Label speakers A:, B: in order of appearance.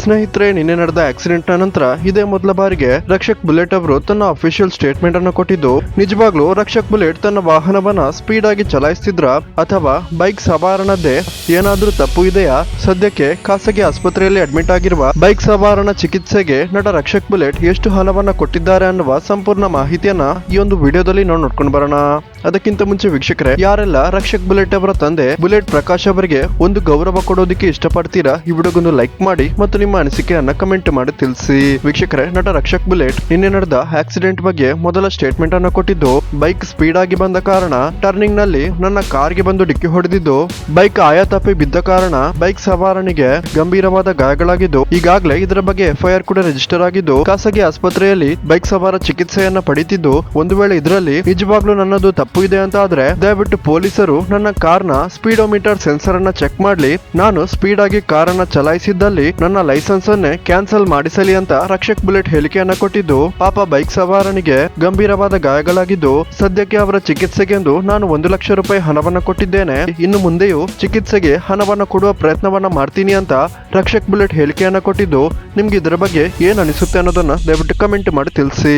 A: ಸ್ನೇಹಿತರೆ, ನಿನ್ನೆ ನಡೆದ ಆಕ್ಸಿಡೆಂಟ್ ನ ನಂತರ ಇದೇ ಮೊದಲ ಬಾರಿಗೆ ರಕ್ಷಕ್ ಬುಲೆಟ್ ಅವರು ತನ್ನ ಅಫಿಷಿಯಲ್ ಸ್ಟೇಟ್ಮೆಂಟ್ ಅನ್ನು ಕೊಟ್ಟಿದ್ದು, ನಿಜವಾಗ್ಲೂ ರಕ್ಷಕ್ ಬುಲೆಟ್ ತನ್ನ ವಾಹನವನ್ನ ಸ್ಪೀಡ್ ಆಗಿ ಚಲಾಯಿಸ್ತಿದ್ರ ಅಥವಾ ಬೈಕ್ ಸವಾರನದ್ದೇ ಏನಾದ್ರೂ ತಪ್ಪು ಇದೆಯಾ? ಸದ್ಯಕ್ಕೆ ಖಾಸಗಿ ಆಸ್ಪತ್ರೆಯಲ್ಲಿ ಅಡ್ಮಿಟ್ ಆಗಿರುವ ಬೈಕ್ ಸವಾರನ ಚಿಕಿತ್ಸೆಗೆ ನಟ ರಕ್ಷಕ್ ಬುಲೆಟ್ ಎಷ್ಟು ಹಣವನ್ನ ಕೊಟ್ಟಿದ್ದಾರೆ ಅನ್ನುವ ಸಂಪೂರ್ಣ ಮಾಹಿತಿಯನ್ನ ಈ ಒಂದು ವಿಡಿಯೋದಲ್ಲಿ ನಾವು ನೋಡ್ಕೊಂಡು ಬರೋಣ. ಅದಕ್ಕಿಂತ ಮುಂಚೆ ವೀಕ್ಷಕರೇ, ಯಾರೆಲ್ಲ ರಕ್ಷಕ್ ಬುಲೆಟ್ ಅವರ ತಂದೆ ಬುಲೆಟ್ ಪ್ರಕಾಶ್ ಅವರಿಗೆ ಒಂದು ಗೌರವ ಕೊಡೋದಕ್ಕೆ ಇಷ್ಟಪಡ್ತೀರಾ, ಈ ವಿಡಿಯೋಗೊಂದು ಲೈಕ್ ಮಾಡಿ ಮತ್ತು ನಿಮ್ಮ ಅನಿಸಿಕೆಯನ್ನ ಕಮೆಂಟ್ ಮಾಡಿ ತಿಳಿಸಿ. ವೀಕ್ಷಕರೇ, ನಟ ರಕ್ಷಕ್ ಬುಲೆಟ್ ನಿನ್ನೆ ನಡೆದ ಆಕ್ಸಿಡೆಂಟ್ ಬಗ್ಗೆ ಮೊದಲ ಸ್ಟೇಟ್ಮೆಂಟ್ ಅನ್ನು ಕೊಟ್ಟಿದ್ದು, ಬೈಕ್ ಸ್ಪೀಡ್ ಆಗಿ ಬಂದ ಕಾರಣ ಟರ್ನಿಂಗ್ ನಲ್ಲಿ ನನ್ನ ಕಾರ್ಗೆ ಬಂದು ಡಿಕ್ಕಿ ಹೊಡೆದಿದ್ದು, ಬೈಕ್ ಆಯತಪ್ಪಿ ಬಿದ್ದ ಕಾರಣ ಬೈಕ್ ಸವಾರನಿಗೆ ಗಂಭೀರವಾದ ಗಾಯಗಳಾಗಿದ್ದು, ಈಗಾಗಲೇ ಇದರ ಬಗ್ಗೆ ಎಫ್ಐಆರ್ ಕೂಡ ರಿಜಿಸ್ಟರ್ ಆಗಿದ್ದು, ಖಾಸಗಿ ಆಸ್ಪತ್ರೆಯಲ್ಲಿ ಬೈಕ್ ಸವಾರ ಚಿಕಿತ್ಸೆಯನ್ನ ಪಡೆಯುತ್ತಿದ್ದು, ಒಂದು ವೇಳೆ ಇದರಲ್ಲಿ ನಿಜವಾಗ್ಲೂ ನನ್ನದು ತಪ್ಪು ಇದೆ ಅಂತ ಆದ್ರೆ ದಯವಿಟ್ಟು ಪೊಲೀಸರು ನನ್ನ ಕಾರ್ನ ಸ್ಪೀಡೋಮೀಟರ್ ಸೆನ್ಸರ್ ಅನ್ನ ಚೆಕ್ ಮಾಡ್ಲಿ, ನಾನು ಸ್ಪೀಡ್ ಆಗಿ ಕಾರನ್ನ ಚಲಾಯಿಸಿದ್ದಲ್ಲಿ ನನ್ನ ಲೈಸೆನ್ಸ್ ಅನ್ನೇ ಕ್ಯಾನ್ಸಲ್ ಮಾಡಿಸಲಿ ಅಂತ ರಕ್ಷಕ್ ಬುಲೆಟ್ ಹೇಳಿಕೆಯನ್ನ ಕೊಟ್ಟಿದ್ದು, ಪಾಪ ಬೈಕ್ ಸವಾರನಿಗೆ ಗಂಭೀರವಾದ ಗಾಯಗಳಾಗಿದ್ದು, ಸದ್ಯಕ್ಕೆ ಅವರ ಚಿಕಿತ್ಸೆಗೆಂದು ನಾನು 1 ಲಕ್ಷ ರೂಪಾಯಿ ಹಣವನ್ನ ಕೊಟ್ಟಿದ್ದೇನೆ, ಇನ್ನು ಮುಂದೆಯೂ ಚಿಕಿತ್ಸೆಗೆ ಹಣವನ್ನ ಕೊಡುವ ಪ್ರಯತ್ನವನ್ನ ಮಾಡ್ತೀನಿ ಅಂತ ರಕ್ಷಕ್ ಬುಲೆಟ್ ಹೇಳಿಕೆಯನ್ನ ಕೊಟ್ಟಿದ್ದು, ನಿಮ್ಗೆ ಇದರ ಬಗ್ಗೆ ಏನ್ ಅನಿಸುತ್ತೆ ಅನ್ನೋದನ್ನ ದಯವಿಟ್ಟು ಕಮೆಂಟ್ ಮಾಡಿ ತಿಳಿಸಿ.